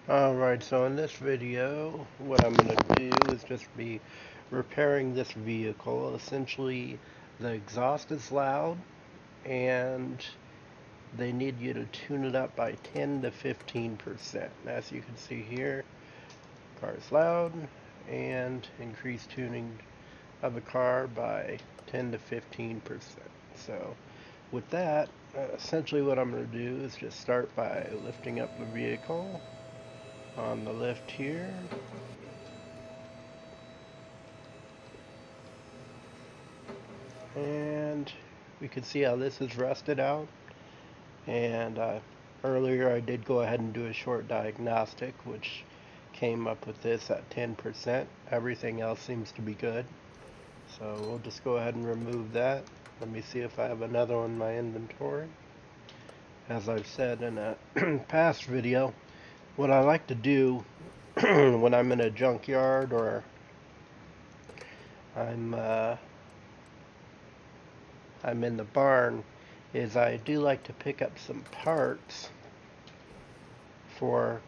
Alright, so in this video, what I'm going to do is just be repairing this vehicle. Essentially, the exhaust is loud, and they need you to tune it up by 10 to 15%. As you can see here, car is loud, and increase tuning of the car by 10 to 15%. So, with that, essentially what I'm going to do is just start by lifting up the vehicle on the lift here. And we can see how this is rusted out. And earlier I did go ahead and do a short diagnostic, which came up with this at 10%. Everything else seems to be good. So we'll just go ahead and remove that. Let me see if I have another one in my inventory. As I've said in a past video, what I like to do when I'm in a junkyard or I'm in the barn is I do like to pick up some parts for,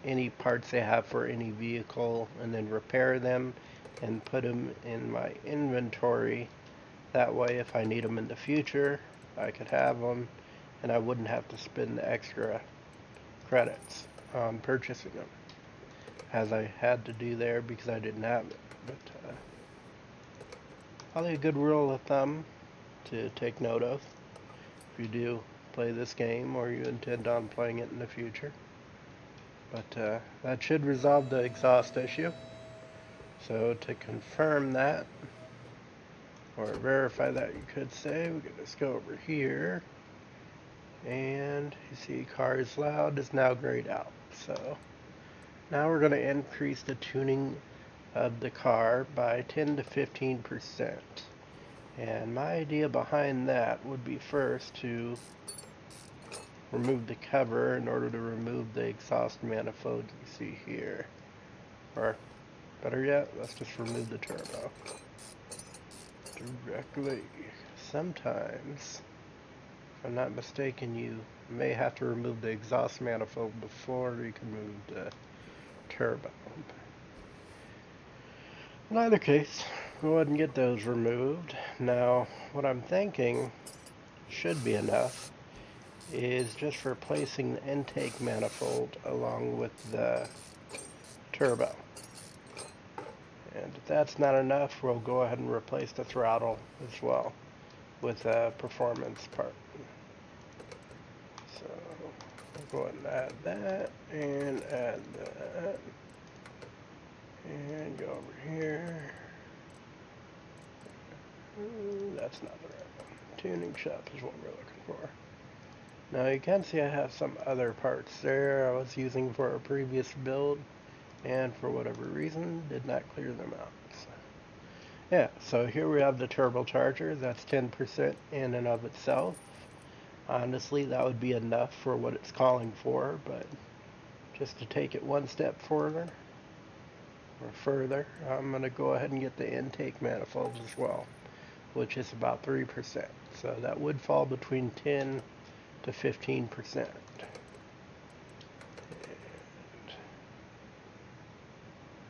any parts they have for any vehicle, and then repair them and put them in my inventory. That way, if I need them in the future, I could have them, and I wouldn't have to spend the extra credits on purchasing them, as I had to do there because I didn't have it. But probably a good rule of thumb to take note of if you do play this game or you intend on playing it in the future. But that should resolve the exhaust issue. So to confirm that, or verify that, you could say, we can just go over here, and you see car is loud is now grayed out. So now we're going to increase the tuning of the car by 10 to 15%. And my idea behind that would be first to remove the cover in order to remove the exhaust manifold you see here. Or better yet, let's just remove the turbo directly. Sometimes, if I'm not mistaken, you may have to remove the exhaust manifold before you can move the turbo. In either case, go ahead and get those removed. Now, what I'm thinking should be enough is just replacing the intake manifold along with the turbo. And if that's not enough, we'll go ahead and replace the throttle as well with a performance part. So we'll go ahead and add that, and add that, and go over here. That's not the right one. Tuning shop is what we're looking for. Now you can see I have some other parts there I was using for a previous build, and for whatever reason did not clear them out. Yeah, so here we have the turbocharger. That's 10% in and of itself. Honestly, that would be enough for what it's calling for, but just to take it one step further, I'm going to go ahead and get the intake manifolds as well, which is about 3%. So that would fall between 10 to 15%.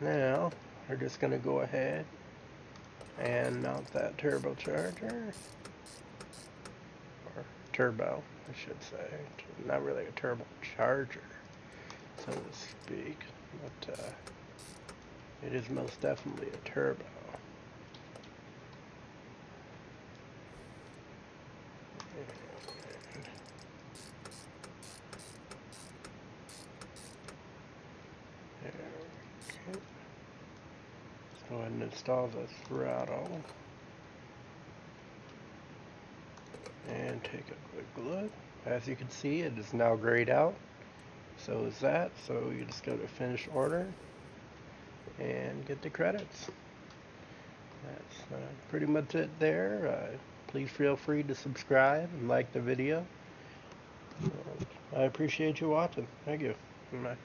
Now, we're just going to go ahead and mount that turbocharger, or turbo, I should say. Not really a turbocharger, so to speak, but it is most definitely a turbo. Okay. Let's go ahead and install the throttle and take a quick look. As you can see, it is now grayed out. So is that. So you just go to finish order and get the credits. That's pretty much it there. Please feel free to subscribe and like the video. I appreciate you watching. Thank you. Bye.